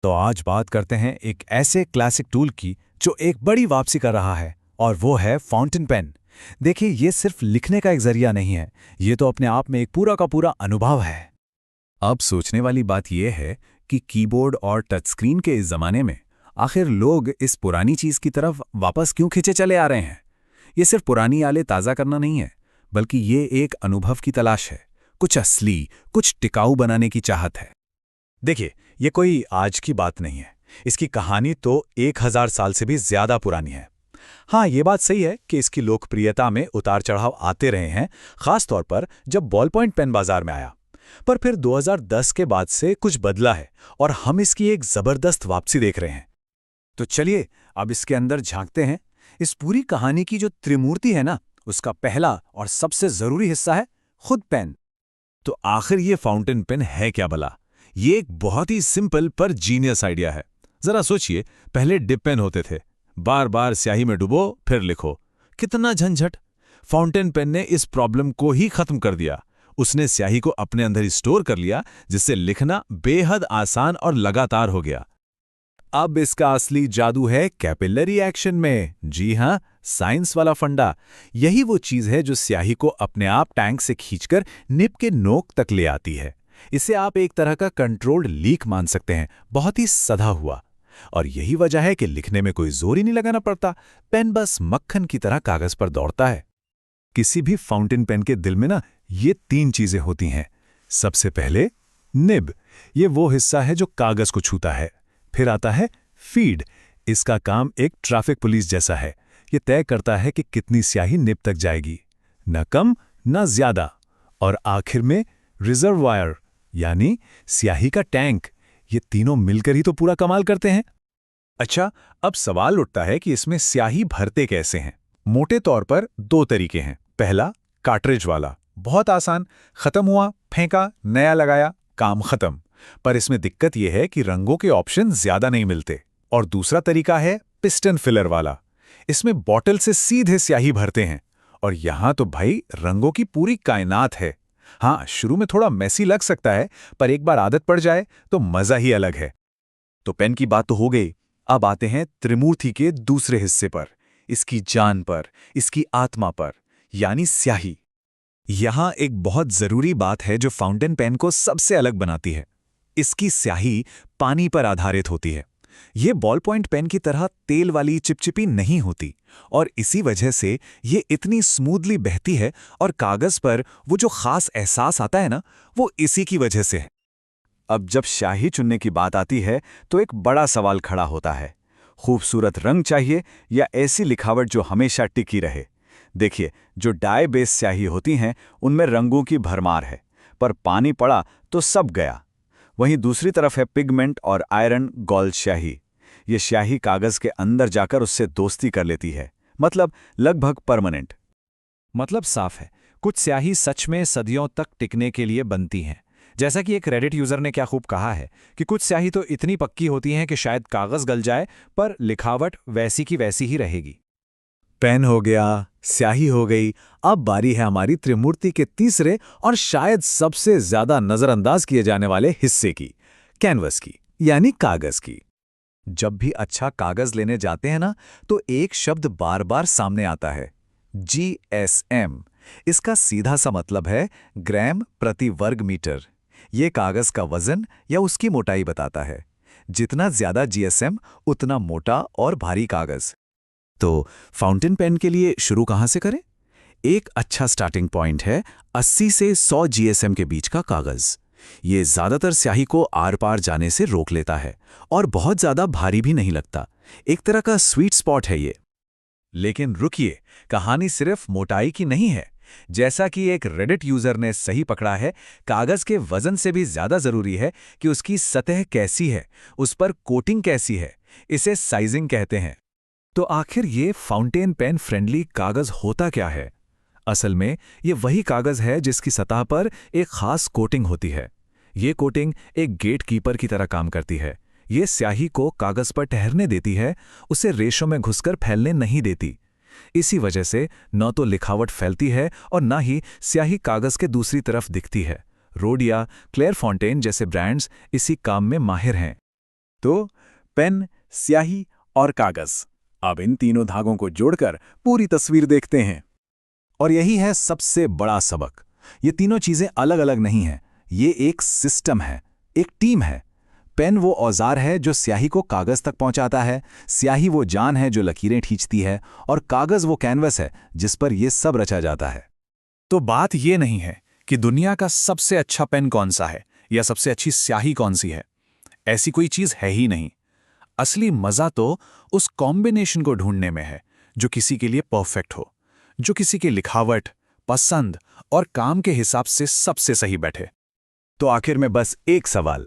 तो आज बात करते हैं एक ऐसे क्लासिक टूल की जो एक बड़ी वापसी कर रहा है, और वो है फाउंटेन पेन। देखिए, ये सिर्फ लिखने का एक जरिया नहीं है, ये तो अपने आप में एक पूरा का पूरा अनुभव है। अब सोचने वाली बात यह है कि कीबोर्ड और टच स्क्रीन के इस जमाने में आखिर लोग इस पुरानी चीज की तरफ वापस क्यों खींचे चले आ रहे हैं। ये सिर्फ पुरानी यादें ताज़ा करना नहीं है, बल्कि ये एक अनुभव की तलाश है, कुछ असली, कुछ टिकाऊ बनाने की चाहत है। देखिए, ये कोई आज की बात नहीं है। इसकी कहानी तो 1000 साल से भी ज्यादा पुरानी है। हाँ, ये बात सही है कि इसकी लोकप्रियता में उतार चढ़ाव आते रहे हैं, खास तौर पर जब बॉल पॉइंट पेन बाजार में आया। पर फिर 2010 के बाद से कुछ बदला है और हम इसकी एक जबरदस्त वापसी देख रहे हैं। तो चलिए अब इसके अंदर झांकते हैं। इस पूरी कहानी की जो त्रिमूर्ति है ना, उसका पहला और सबसे जरूरी हिस्सा है खुद पेन। तो आखिर ये फाउंटेन पेन है क्या भला? ये एक बहुत ही सिंपल पर जीनियस आइडिया है। जरा सोचिए, पहले डिप पेन होते थे, बार बार स्याही में डुबो फिर लिखो, कितना झंझट। फाउंटेन पेन ने इस प्रॉब्लम को ही खत्म कर दिया। उसने स्याही को अपने अंदर ही स्टोर कर लिया, जिससे लिखना बेहद आसान और लगातार हो गया। अब इसका असली जादू है कैपिलरी एक्शन में। जी हां, साइंस वाला फंडा। यही वो चीज है जो स्याही को अपने आप टैंक से खींचकर निब के नोक तक ले आती है। इसे आप एक तरह का कंट्रोल्ड लीक मान सकते हैं, बहुत ही सधा हुआ। और यही वजह है कि लिखने में कोई जोर ही नहीं लगाना पड़ता, पेन बस मक्खन की तरह कागज पर दौड़ता है। किसी भी फाउंटेन पेन के दिल में ना ये 3 चीजें होती हैं। सबसे पहले निब, ये वो हिस्सा है जो कागज को छूता है। फिर आता है फीड, इसका काम एक ट्रैफिक पुलिस जैसा है। ये तय करता है कि कितनी स्याही निब तक जाएगी, न कम न ज्यादा। और आखिर में रिजर्वायर, यानी स्याही का टैंक। ये तीनों मिलकर ही तो पूरा कमाल करते हैं। अच्छा, अब सवाल उठता है कि इसमें स्याही भरते कैसे हैं। मोटे तौर पर 2 तरीके हैं। पहला, कार्ट्रिज वाला, बहुत आसान, खत्म हुआ फेंका, नया लगाया, काम खत्म। पर इसमें दिक्कत यह है कि रंगों के ऑप्शन ज्यादा नहीं मिलते। और दूसरा तरीका है पिस्टन फिलर वाला। इसमें बॉटल से सीधे स्याही भरते हैं, और यहां तो भाई रंगों की पूरी कायनात है। हाँ, शुरू में थोड़ा मैसी लग सकता है, पर एक बार आदत पड़ जाए तो मजा ही अलग है। तो पेन की बात तो हो गई। अब आते हैं त्रिमूर्ति के दूसरे हिस्से पर, इसकी जान पर, इसकी आत्मा पर, यानी स्याही। यहां एक बहुत जरूरी बात है जो फाउंटेन पेन को सबसे अलग बनाती है। इसकी स्याही पानी पर आधारित होती है। ये बॉल पॉइंट पेन की तरह तेल वाली चिपचिपी नहीं होती, और इसी वजह से ये इतनी स्मूथली बहती है। और कागज पर वो जो खास एहसास आता है ना, वो इसी की वजह से है। अब जब स्याही चुनने की बात आती है तो एक बड़ा सवाल खड़ा होता है। खूबसूरत रंग चाहिए या ऐसी लिखावट जो हमेशा टिकी रहे। देखिए, जो डाई बेस स्याही होती हैं उनमें रंगों की भरमार है, पर पानी पड़ा तो सब गया। वहीं दूसरी तरफ है पिगमेंट और आयरन गोल्ड स्याही। ये स्याही कागज के अंदर जाकर उससे दोस्ती कर लेती है, मतलब लगभग परमानेंट। मतलब साफ है, कुछ स्याही सच में सदियों तक टिकने के लिए बनती हैं। जैसा कि एक रेडिट यूजर ने क्या खूब कहा है कि कुछ स्याही तो इतनी पक्की होती हैं कि शायद कागज गल जाए, पर लिखावट वैसी की वैसी ही रहेगी। पेन हो गया, स्याही हो गई। अब बारी है हमारी त्रिमूर्ति के तीसरे और शायद सबसे ज्यादा नजरअंदाज किए जाने वाले हिस्से की, कैनवस की, यानी कागज की। जब भी अच्छा कागज लेने जाते हैं ना, तो एक शब्द बार बार सामने आता है, GSM। इसका सीधा सा मतलब है ग्राम प्रति वर्ग मीटर। ये कागज का वजन या उसकी मोटाई बताता है। जितना ज्यादा GSM, उतना मोटा और भारी कागज। तो फाउंटेन पेन के लिए शुरू कहां से करें? एक अच्छा स्टार्टिंग पॉइंट है 80 से 100 GSM के बीच का कागज। ये ज्यादातर स्याही को आर पार जाने से रोक लेता है और बहुत ज्यादा भारी भी नहीं लगता। एक तरह का स्वीट स्पॉट है ये। लेकिन रुकिए, कहानी सिर्फ मोटाई की नहीं है। जैसा कि एक रेडिट यूजर ने सही पकड़ा है, कागज के वजन से भी ज्यादा जरूरी है कि उसकी सतह कैसी है, उस पर कोटिंग कैसी है। इसे साइजिंग कहते हैं। तो आखिर ये फाउंटेन पेन फ्रेंडली कागज होता क्या है? असल में ये वही कागज है जिसकी सतह पर एक खास कोटिंग होती है। ये कोटिंग एक गेट कीपर की तरह काम करती है। ये स्याही को कागज पर ठहरने देती है, उसे रेशों में घुसकर फैलने नहीं देती। इसी वजह से न तो लिखावट फैलती है और न ही स्याही कागज के दूसरी तरफ दिखती है। रोड या क्लेयर फाउंटेन जैसे ब्रांड्स इसी काम में माहिर हैं। तो पेन, स्याही और कागज, अब इन तीनों धागों को जोड़कर पूरी तस्वीर देखते हैं। और यही है सबसे बड़ा सबक। ये तीनों चीजें अलग अलग नहीं हैं, ये एक सिस्टम है, एक टीम है। पेन वो औजार है जो स्याही को कागज तक पहुंचाता है, स्याही वो जान है जो लकीरें खींचती है, और कागज वो कैनवस है जिस पर ये सब रचा जाता है। तो बात ये नहीं है कि दुनिया का सबसे अच्छा पेन कौन सा है या सबसे अच्छी स्याही कौन सी है। ऐसी कोई चीज है ही नहीं। असली मजा तो उस कॉम्बिनेशन को ढूंढने में है जो किसी के लिए परफेक्ट हो, जो किसी की लिखावट, पसंद और काम के हिसाब से सबसे सही बैठे। तो आखिर में बस एक सवाल,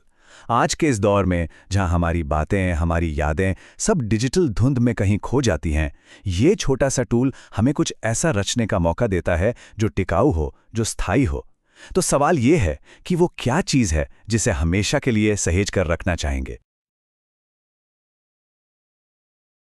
आज के इस दौर में जहां हमारी बातें, हमारी यादें सब डिजिटल धुंध में कहीं खो जाती हैं, ये छोटा सा टूल हमें कुछ ऐसा रचने का मौका देता है जो टिकाऊ हो, जो स्थायी हो। तो सवाल ये है कि वो क्या चीज़ है जिसे हमेशा के लिए सहेज कर रखना चाहेंगे।